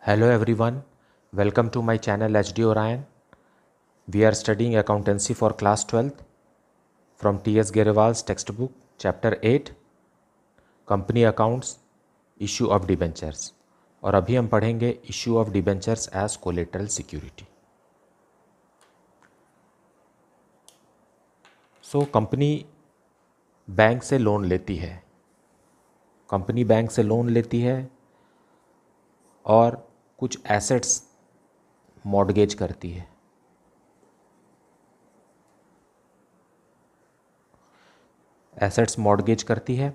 Hello everyone, welcome to my channel HD Orion. We are studying accountancy for class 12th from T.S. Gerewal's textbook, chapter 8, company accounts, issue of debentures. और अभी हम पढ़ेंगे issue of debentures as collateral security. So company bank से loan लेती है, company bank से loan लेती है और कुछ एसेट्स मॉर्गेज करती है। एसेट्स मॉर्गेज करती है,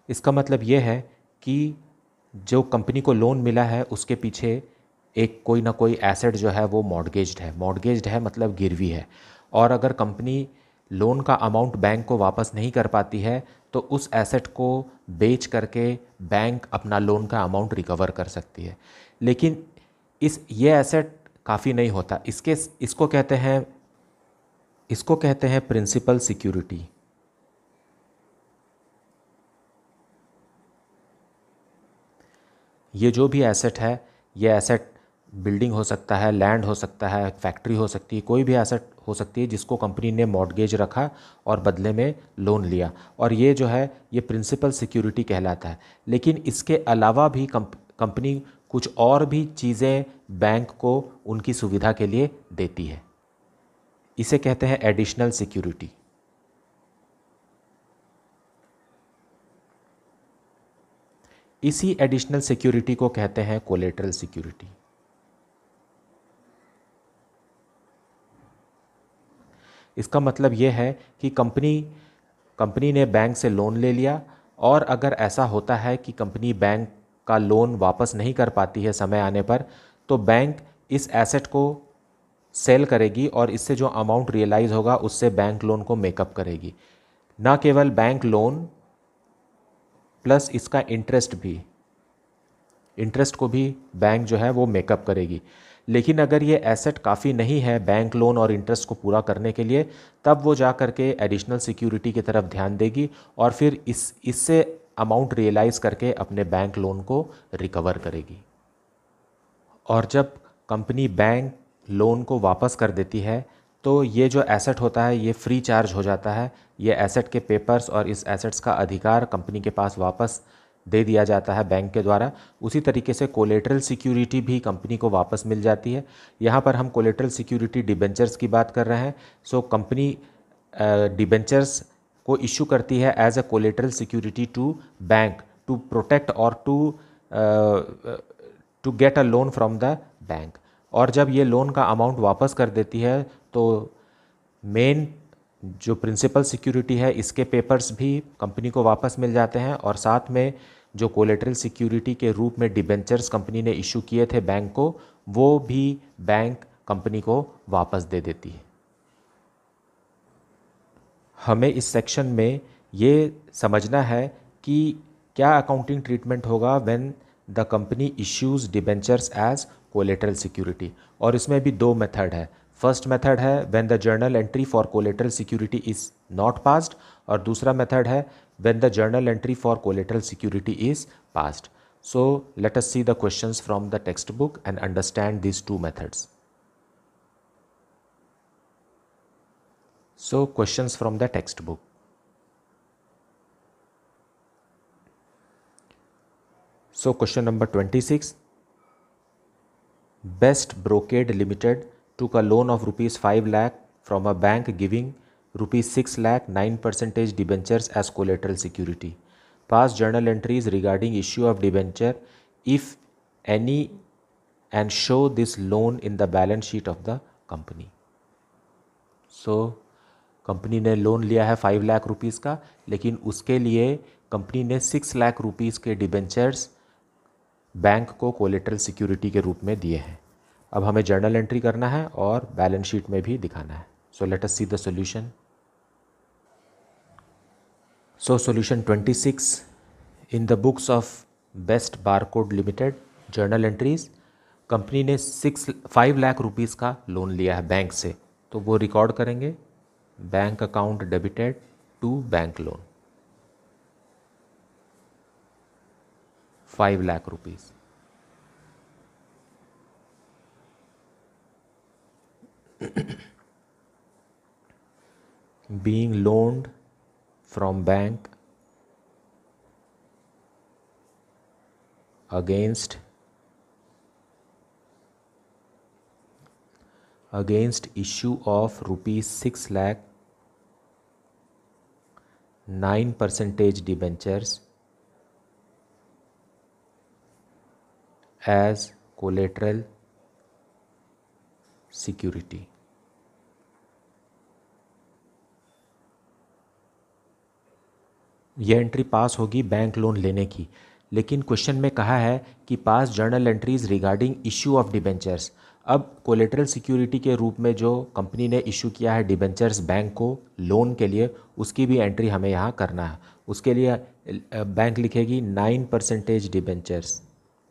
इसका मतलब ये है कि जो कंपनी को लोन मिला है उसके पीछे एक कोई ना कोई एसेट जो है वो मॉर्गेज्ड है मतलब गिरवी है। और अगर कंपनी लोन का अमाउंट बैंक को वापस नहीं कर पाती है तो उस एसेट को बेच करके बैंक अपना लोन का अमाउंट रिकवर कर सकती है। लेकिन ये एसेट काफ़ी नहीं होता, इसको कहते हैं प्रिंसिपल सिक्योरिटी। ये जो भी एसेट है, ये एसेट बिल्डिंग हो सकता है, लैंड हो सकता है, फैक्ट्री हो सकती है, कोई भी एसेट हो सकती है जिसको कंपनी ने मॉर्गेज रखा और बदले में लोन लिया, और ये जो है ये प्रिंसिपल सिक्योरिटी कहलाता है। लेकिन इसके अलावा भी कंपनी कुछ और भी चीज़ें बैंक को उनकी सुविधा के लिए देती है, इसे कहते हैं एडिशनल सिक्योरिटी। इसी एडिशनल सिक्योरिटी को कहते हैं कोलेटरल सिक्योरिटी। इसका मतलब यह है कि कंपनी ने बैंक से लोन ले लिया, और अगर ऐसा होता है कि कंपनी बैंक का लोन वापस नहीं कर पाती है समय आने पर, तो बैंक इस एसेट को सेल करेगी और इससे जो अमाउंट रियलाइज़ होगा उससे बैंक लोन को मेकअप करेगी। ना केवल बैंक लोन प्लस इसका इंटरेस्ट को भी बैंक जो है वो मेकअप करेगी। लेकिन अगर ये एसेट काफ़ी नहीं है बैंक लोन और इंटरेस्ट को पूरा करने के लिए, तब वो जा करके एडिशनल सिक्योरिटी की तरफ ध्यान देगी और फिर इससे अमाउंट रियलाइज़ करके अपने बैंक लोन को रिकवर करेगी। और जब कंपनी बैंक लोन को वापस कर देती है तो ये जो एसेट होता है ये फ्री चार्ज हो जाता है। ये एसेट के पेपर्स और इस एसेट्स का अधिकार कंपनी के पास वापस दे दिया जाता है बैंक के द्वारा। उसी तरीके से कोलेटरल सिक्योरिटी भी कंपनी को वापस मिल जाती है। यहाँ पर हम कोलेटरल सिक्योरिटी डिबेंचर्स की बात कर रहे हैं। सो कंपनी डिबेंचर्स को इशू करती है as a collateral security to bank to protect और to get a loan from the bank. और जब ये लोन का अमाउंट वापस कर देती है तो मेन जो प्रिंसिपल सिक्योरिटी है इसके पेपर्स भी कंपनी को वापस मिल जाते हैं, और साथ में जो कोलेटरल सिक्योरिटी के रूप में डिबेंचर्स कंपनी ने इशू किए थे बैंक को, वो भी बैंक कंपनी को वापस दे देती है। हमें इस सेक्शन में ये समझना है कि क्या अकाउंटिंग ट्रीटमेंट होगा when the company issues debentures as collateral security. और इसमें भी दो मेथड है। फर्स्ट मेथड है when the journal entry for collateral security is not passed, और दूसरा मेथड है when the journal entry for collateral security is passed. So let us see the questions from the textbook and understand these two methods. So questions from the textbook. So question number 26. Best Brocade Limited took a loan of rupees 5 lakh from a bank giving rupees 6 lakh 9% debentures as collateral security. Past journal entries regarding issue of debenture, if any, and show this loan in the balance sheet of the company. So company ने loan लिया है 5 lakh rupees का, लेकिन उसके लिए company ने 6 lakh rupees के debentures bank को कोलेटरल सिक्योरिटी के रूप में दिए हैं। अब हमें जर्नल एंट्री करना है और बैलेंस शीट में भी दिखाना है। So let us see the solution. So solution 26 in the books of best barcode limited journal entries, company ने 5 लाख रुपीज़ का लोन लिया है बैंक से, तो वो रिकॉर्ड करेंगे bank account debited to bank loan 5 lakh rupees. being loaned from bank against issue of rupees 6 lakh 9% debentures as collateral security. यह entry पास होगी बैंक लोन लेने की, लेकिन क्वेश्चन में कहा है कि पास journal entries regarding issue of debentures. अब कोलेटरल सिक्योरिटी के रूप में जो कंपनी ने इशू किया है डिबेंचर्स बैंक को लोन के लिए, उसकी भी एंट्री हमें यहाँ करना है। उसके लिए बैंक लिखेगी 9% debentures,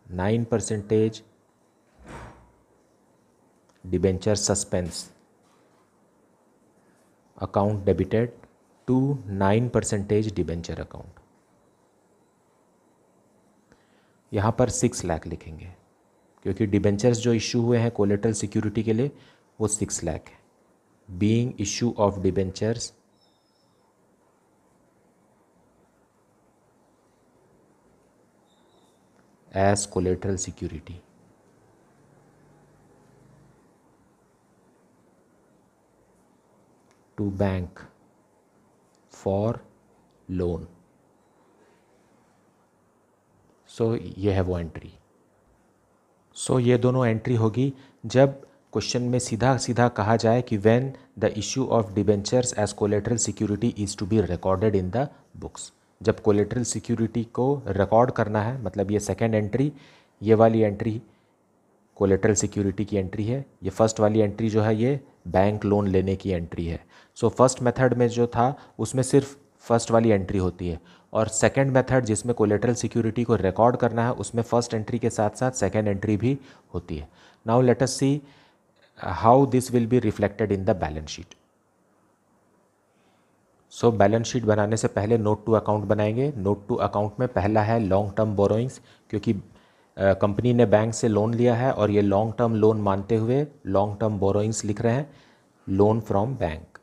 9% debenture suspense account debited to 9% debenture account. यहाँ पर 6 लाख लिखेंगे क्योंकि डिबेंचर्स जो इशू हुए हैं कोलेटरल सिक्योरिटी के लिए वो 6 लाख है। Being issue of debentures as collateral security to bank for loan. So ये है वो एंट्री। सो ये दोनों एंट्री होगी जब क्वेश्चन में सीधा सीधा कहा जाए कि when the issue of debentures as collateral security is to be recorded in the books. जब कोलेटरल सिक्योरिटी को रिकॉर्ड करना है, मतलब ये सेकेंड एंट्री, ये वाली एंट्री कोलेटरल सिक्योरिटी की एंट्री है, ये फर्स्ट वाली एंट्री जो है ये बैंक लोन लेने की एंट्री है। सो फर्स्ट मेथड में जो था उसमें सिर्फ फर्स्ट वाली एंट्री होती है, और सेकंड मेथड जिसमें कोलेटरल सिक्योरिटी को रिकॉर्ड करना है उसमें फर्स्ट एंट्री के साथ साथ सेकंड एंट्री भी होती है। Now let us see how this will be reflected in the balance sheet. So balance sheet बनाने से पहले नोट टू अकाउंट बनाएंगे। नोट टू अकाउंट में पहला है लॉन्ग टर्म बोरोइंग्स, क्योंकि कंपनी ने बैंक से लोन लिया है और ये लॉन्ग टर्म लोन मानते हुए लॉन्ग टर्म बोरोइंग्स लिख रहे हैं। Loan from bank,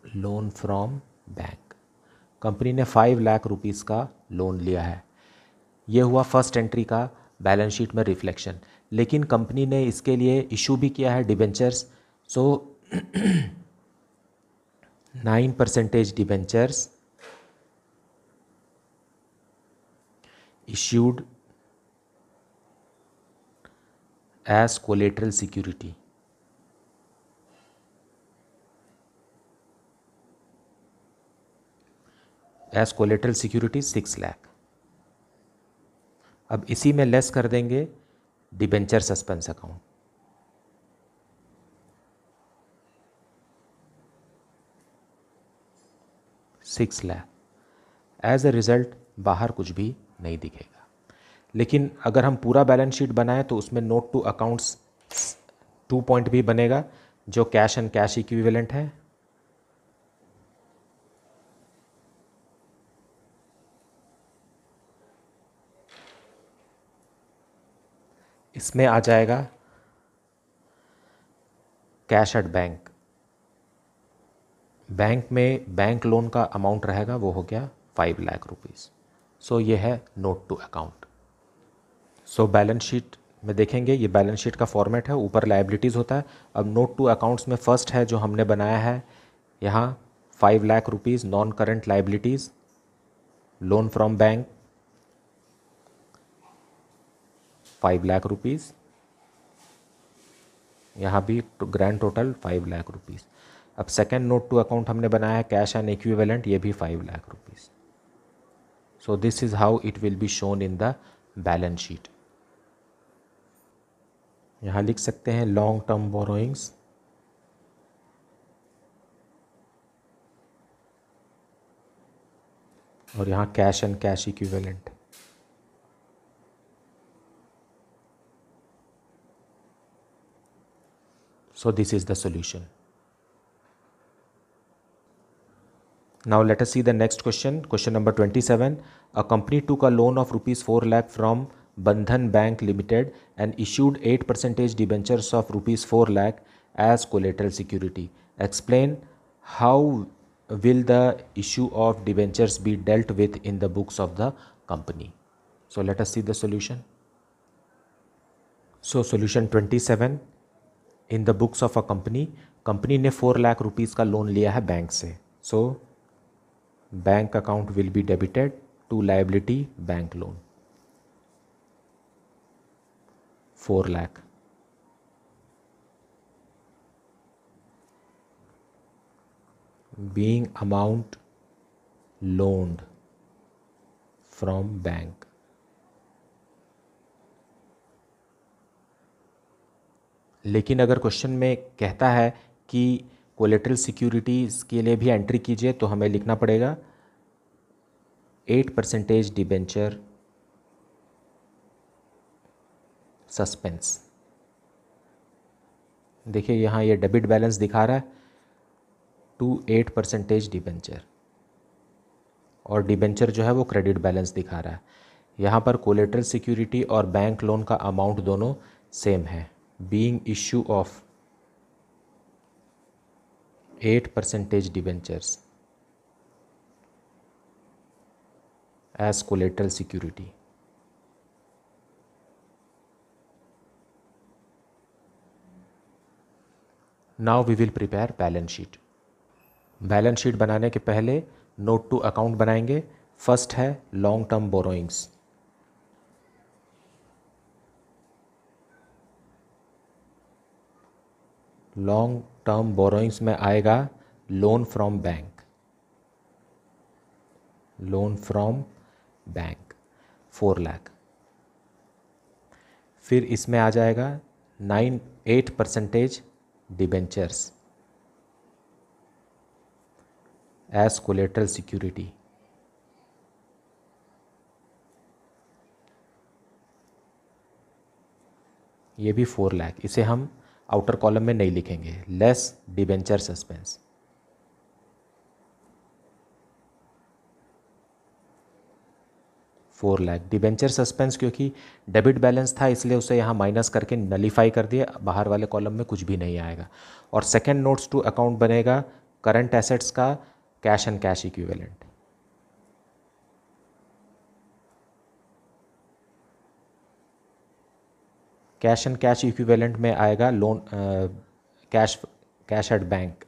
loan from bank, company ने 5 लाख रुपीज़ का लोन लिया है। ये हुआ फर्स्ट एंट्री का बैलेंस शीट में रिफ्लेक्शन। लेकिन कंपनी ने इसके लिए इशू भी किया है debentures. So 9% debentures issued as collateral security as collateral security 6 lakh. अब इसी में लेस कर देंगे debenture suspense account, 6 lakh. As a result बाहर कुछ भी नहीं दिखेगा। लेकिन अगर हम पूरा बैलेंस शीट बनाएं तो उसमें नोट टू अकाउंट्स 2 पॉइंट भी बनेगा जो कैश एंड कैश इक्विवेलेंट है। इसमें आ जाएगा कैश एट बैंक, बैंक में बैंक लोन का अमाउंट रहेगा वो हो गया 5 लाख रुपीज़। सो ये है note to account. So balance sheet में देखेंगे ये बैलेंस शीट का फॉर्मेट है, ऊपर लायबिलिटीज़ होता है। अब नोट टू अकाउंट्स में फर्स्ट है जो हमने बनाया है यहाँ 5 lakh rupees non current liabilities, loan from bank 5 lakh rupees, यहाँ भी ग्रैंड टोटल 5 लाख रुपीज़। अब सेकेंड नोट टू अकाउंट हमने बनाया है कैश एंड इक्विवेलेंट, ये भी 5 lakh rupees. So this is how it will be shown in the balance sheet. यहाँ लिख सकते हैं लॉन्ग टर्म बोरोइंग्स, और यहाँ cash and cash equivalent. So this is the solution. Now let us see the next question. Question number 27. A company took a loan of rupees 4 lakh from Bandhan Bank Limited and issued 8% debentures of rupees 4 lakh as collateral security. Explain how will the issue of debentures be dealt with in the books of the company. So let us see the solution. So solution 27, in the books of a company ने 4 lakh rupees का loan लिया है bank से. So bank account will be debited to liability bank loan 4 lakh. Being amount loaned from bank. लेकिन अगर question में कहता है कि कोलेटरल सिक्योरिटीज़ के लिए भी एंट्री कीजिए तो हमें लिखना पड़ेगा 8% डिबेंचर सस्पेंस. देखिए यहाँ ये डेबिट बैलेंस दिखा रहा है टू 8% डिबेंचर और डिबेंचर जो है वो क्रेडिट बैलेंस दिखा रहा है. यहाँ पर कोलेटरल सिक्योरिटी और बैंक लोन का अमाउंट दोनों सेम है. Being issue of 8% debentures as collateral security. Now we will prepare balance sheet. Balance sheet बनाने के पहले नोट टू अकाउंट बनाएंगे. फर्स्ट है long term borrowings. Long term borrowings में आएगा loan from bank. Loan from bank 4 lakh. फिर इसमें आ जाएगा 8% डिबेंचर्स एज कोलेटरल सिक्योरिटी. ये भी 4 लाख. इसे हम आउटर कॉलम में नहीं लिखेंगे. Less debenture suspense. Four lakh debenture suspense क्योंकि डेबिट बैलेंस था इसलिए उसे यहाँ माइनस करके नलीफाई कर दिया. बाहर वाले कॉलम में कुछ भी नहीं आएगा. और सेकेंड नोट्स टू अकाउंट बनेगा करंट एसेट्स का cash and cash equivalent. Cash and cash equivalent में आएगा loan cash at bank.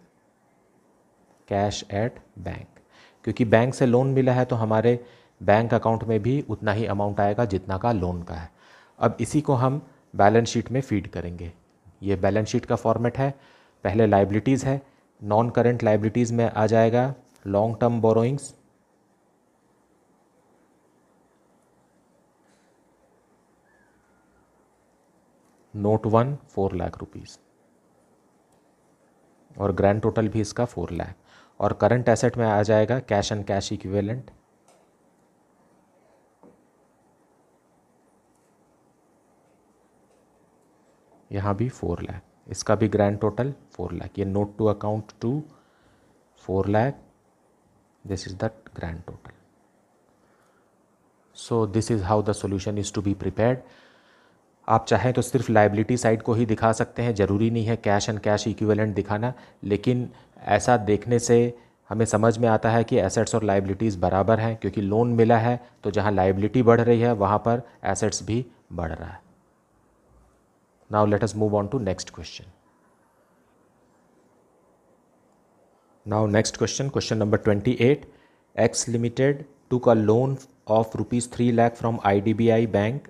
Cash at bank क्योंकि बैंक से लोन मिला है तो हमारे बैंक अकाउंट में भी उतना ही अमाउंट आएगा जितना का लोन का है. अब इसी को हम बैलेंस शीट में फीड करेंगे. ये बैलेंस शीट का फॉर्मेट है. पहले लाइबिलिटीज़ है. नॉन करंट लाइबिलिटीज़ में आ जाएगा long term borrowings. Note 1 4 lakh rupees और ग्रैंड टोटल भी इसका 4 लाख. और करंट एसेट में आ जाएगा कैश एंड कैश इक्विवेलेंट. यहाँ भी 4 लाख. इसका भी ग्रैंड टोटल 4 लाख. ये note to account to 4 lakh. This is the grand total. So this is how the solution is to be prepared. आप चाहें तो सिर्फ लाइबिलिटी साइड को ही दिखा सकते हैं. ज़रूरी नहीं है कैश एंड कैश इक्विवेलेंट दिखाना. लेकिन ऐसा देखने से हमें समझ में आता है कि एसेट्स और लाइबिलिटीज़ बराबर हैं क्योंकि लोन मिला है तो जहाँ लाइबिलिटी बढ़ रही है वहाँ पर एसेट्स भी बढ़ रहा है. Now let us move on to next question. Now next question, question number 28. X Limited took a loan of rupees 3 lakh from IDBI Bank.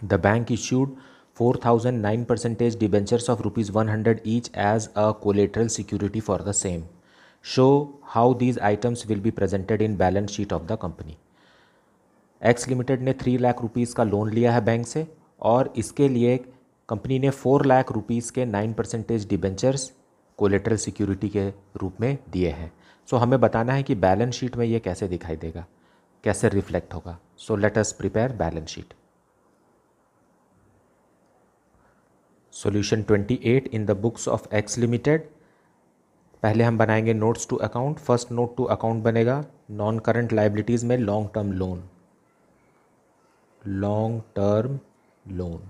The bank issued 4,009% debentures of rupees 100 each as a collateral security for the same. Show how these items will be presented in balance sheet of the company. X Limited ने 3 lakh rupees का loan लिया है bank से और इसके लिए company ने 4 lakh rupees के 9% डिबेंचर्स कोलेटरल सिक्योरिटी के रूप में दिए हैं. सो हमें बताना है कि बैलेंस शीट में ये कैसे दिखाई देगा, कैसे रिफ्लेक्ट होगा. So let us prepare balance sheet. Solution 28 in the books of X limited. पहले हम बनाएंगे notes to account. First note to account बनेगा नॉन करंट लाइबिलिटीज़ में long term loan. Long term loan.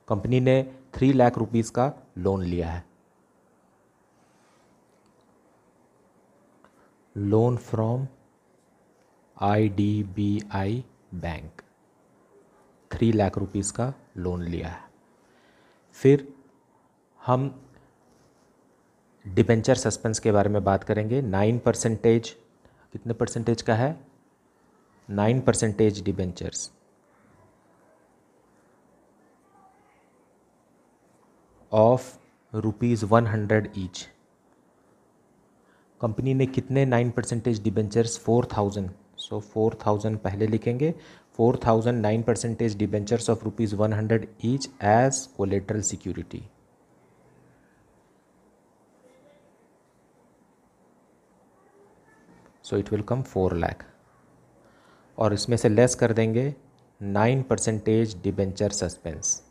Company ने 3 lakh rupees का loan लिया है। Loan from IDBI bank, 3 lakh rupees का लोन लिया है। फिर हम डिबेंचर सस्पेंस के बारे में बात करेंगे। 9%, कितने परसेंटेज का है? 9% डिबेंचर्स ऑफ ₹100 ईच। कंपनी ने कितने 9% डिबेंचर्स? 4000। सो 4000 पहले लिखेंगे। 4000 9% debentures of ₹100 each as collateral security. So it will come 4 lakh, और इसमें से लेस कर देंगे 9% डिबेंचर सस्पेंस,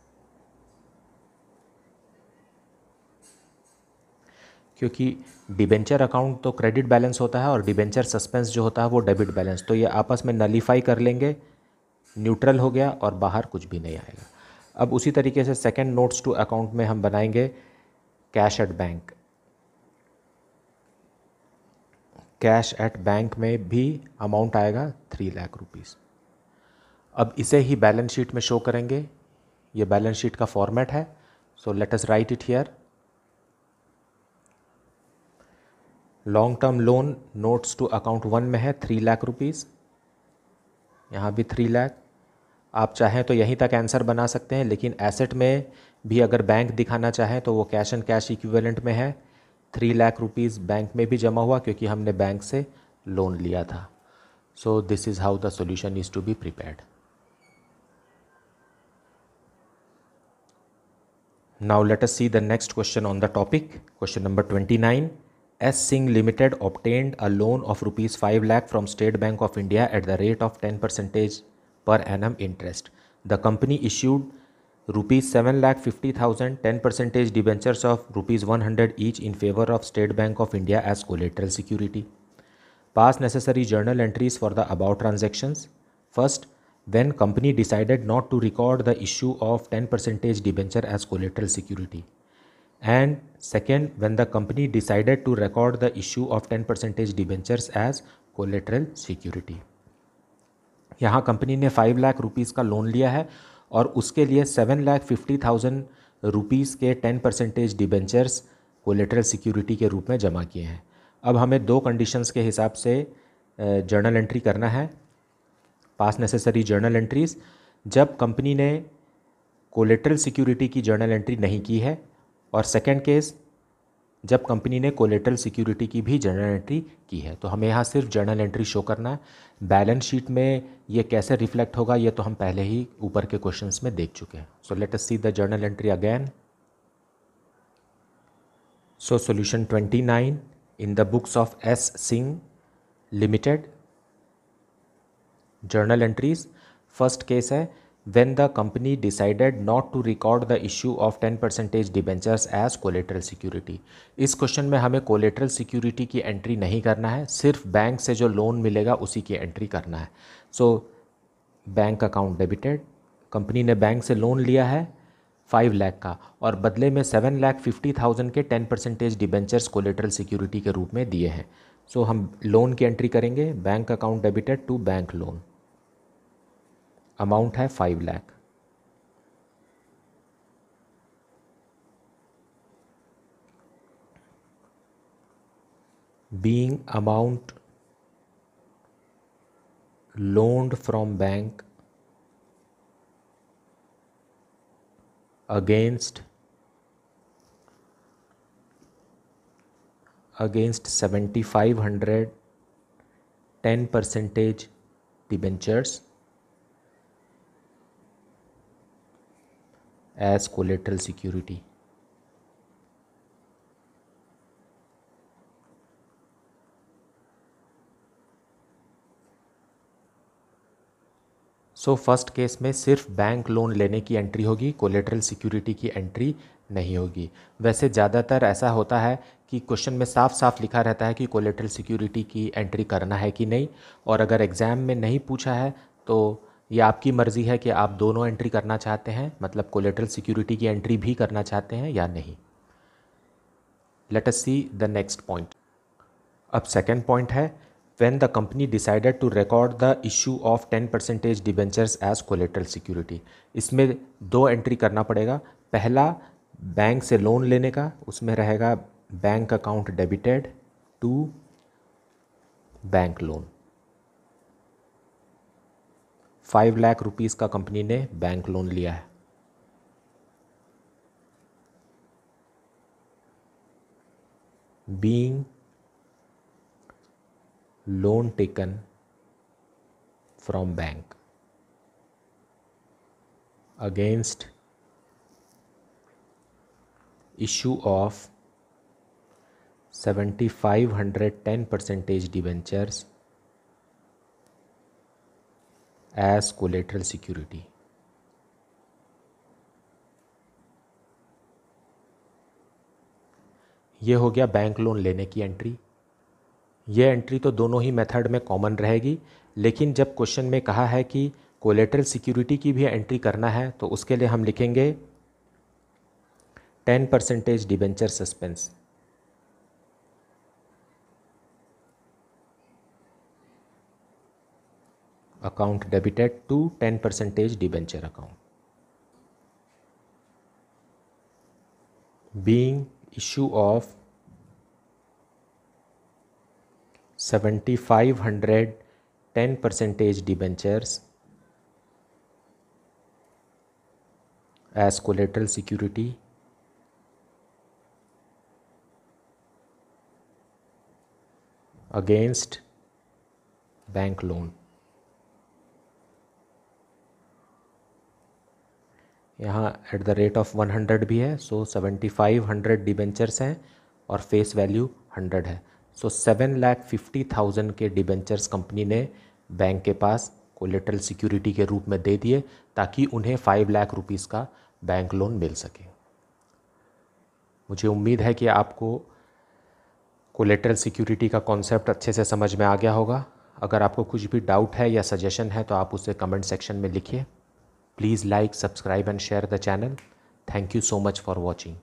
क्योंकि डिबेंचर अकाउंट तो क्रेडिट बैलेंस होता है और डिबेंचर सस्पेंस जो होता है वो डेबिट बैलेंस। तो ये आपस में नलीफाई कर लेंगे, न्यूट्रल हो गया और बाहर कुछ भी नहीं आएगा। अब उसी तरीके से सेकंड नोट्स टू अकाउंट में हम बनाएंगे cash at bank. Cash at bank में भी अमाउंट आएगा 3 लाख रुपीस। अब इसे ही बैलेंस शीट में शो करेंगे। ये बैलेंस शीट का फॉर्मेट है, so let us write it here. Long term loan notes to account 1 में है 3 लाख रुपीस, यहाँ भी 3 लाख। आप चाहें तो यहीं तक आंसर बना सकते हैं, लेकिन एसेट में भी अगर बैंक दिखाना चाहें तो वो कैश एंड कैश इक्विवेलेंट में है। 3 लाख रुपीस बैंक में भी जमा हुआ क्योंकि हमने बैंक से लोन लिया था। So this is how the solution is to be prepared. Now let us see the next question on the topic. Question number 29। S Singh Limited obtained a loan of ₹5 lakh from State Bank of India at the rate of 10% per annum interest. The company issued ₹7,50,000 10% debentures of ₹100 each in favor of State Bank of India as collateral security. Pass necessary journal entries for the above transactions. First, when company decided not to record the issue of 10% debenture as collateral security. And second, when the company decided to record the issue of 10% debentures as collateral security. यहाँ company ने 5 lakh rupees का loan लिया है और उसके लिए 7,50,000 rupees के 10% debentures collateral security के रूप में जमा किए हैं। अब हमें 2 कंडीशंस के हिसाब से जर्नल एंट्री करना है। पास नेसेसरी जर्नल एंट्रीज, जब कंपनी ने कोलेटरल सिक्योरिटी की जर्नल एंट्री नहीं की है, और सेकेंड केस जब कंपनी ने कोलेटरल सिक्योरिटी की भी जर्नल एंट्री की है। तो हमें यहाँ सिर्फ जर्नल एंट्री शो करना है। बैलेंस शीट में ये कैसे रिफ्लेक्ट होगा ये तो हम पहले ही ऊपर के क्वेश्चंस में देख चुके हैं। सो let us see the journal entry again. So solution 29 in the books of S Singh Limited। Journal entries, first case है when the company decided not to record the issue of 10% debentures as collateral security। इस question में हमें collateral security की entry नहीं करना है, सिर्फ bank से जो लोन मिलेगा उसी की एंट्री करना है। सो बैंक अकाउंट डेबिटेड, कंपनी ने बैंक से लोन लिया है 5 लाख का और बदले में 7,50,000 के 10% डिबेंचर्स कोलेटरल सिक्योरिटी के रूप में दिए हैं। सो हम लोन की एंट्री करेंगे, bank account debited to bank loan, amount है 5 lakh. Being amount loaned from bank against 7,500 10% debentures as collateral security। So first case में सिर्फ बैंक लोन लेने की एंट्री होगी, कोलेटरल सिक्योरिटी की एंट्री नहीं होगी। वैसे ज़्यादातर ऐसा होता है कि क्वेश्चन में साफ साफ लिखा रहता है कि कोलेटरल सिक्योरिटी की एंट्री करना है कि नहीं, और अगर एग्ज़ाम में नहीं पूछा है तो ये आपकी मर्ज़ी है कि आप दोनों एंट्री करना चाहते हैं, मतलब कोलेटरल सिक्योरिटी की एंट्री भी करना चाहते हैं या नहीं। Late us see the next point. अब सेकेंड पॉइंट है, when the company decided to record the issue of 10% debentures as collateral security। इसमें दो एंट्री करना पड़ेगा। पहला बैंक से लोन लेने का, उसमें रहेगा bank account debited to bank loan. 5 lakh rupees का कंपनी ने बैंक लोन लिया है। Being loan taken from bank against issue of 7500 10% debentures as collateral security। ये हो गया बैंक लोन लेने की एंट्री। ये एंट्री तो दोनों ही मेथड में कॉमन रहेगी, लेकिन जब क्वेश्चन में कहा है कि कोलेटरल सिक्योरिटी की भी एंट्री करना है तो उसके लिए हम लिखेंगे 10% debenture suspense. Account debited to 10% debenture account. Being issue of 7500 10% debentures as collateral security against bank loan। यहाँ एट द रेट ऑफ 100 भी है, सो 7500 डिबेंचर्स हैं और फेस वैल्यू 100 है। सो 7,50,000 के डिबेंचर्स कंपनी ने बैंक के पास कोलेटरल सिक्योरिटी के रूप में दे दिए ताकि उन्हें 5 लाख रुपीस का बैंक लोन मिल सके। मुझे उम्मीद है कि आपको कोलेटरल सिक्योरिटी का कॉन्सेप्ट अच्छे से समझ में आ गया होगा। अगर आपको कुछ भी डाउट है या सजेशन है तो आप उसे कमेंट सेक्शन में लिखिए। Please like, subscribe and share the channel. Thank you so much for watching.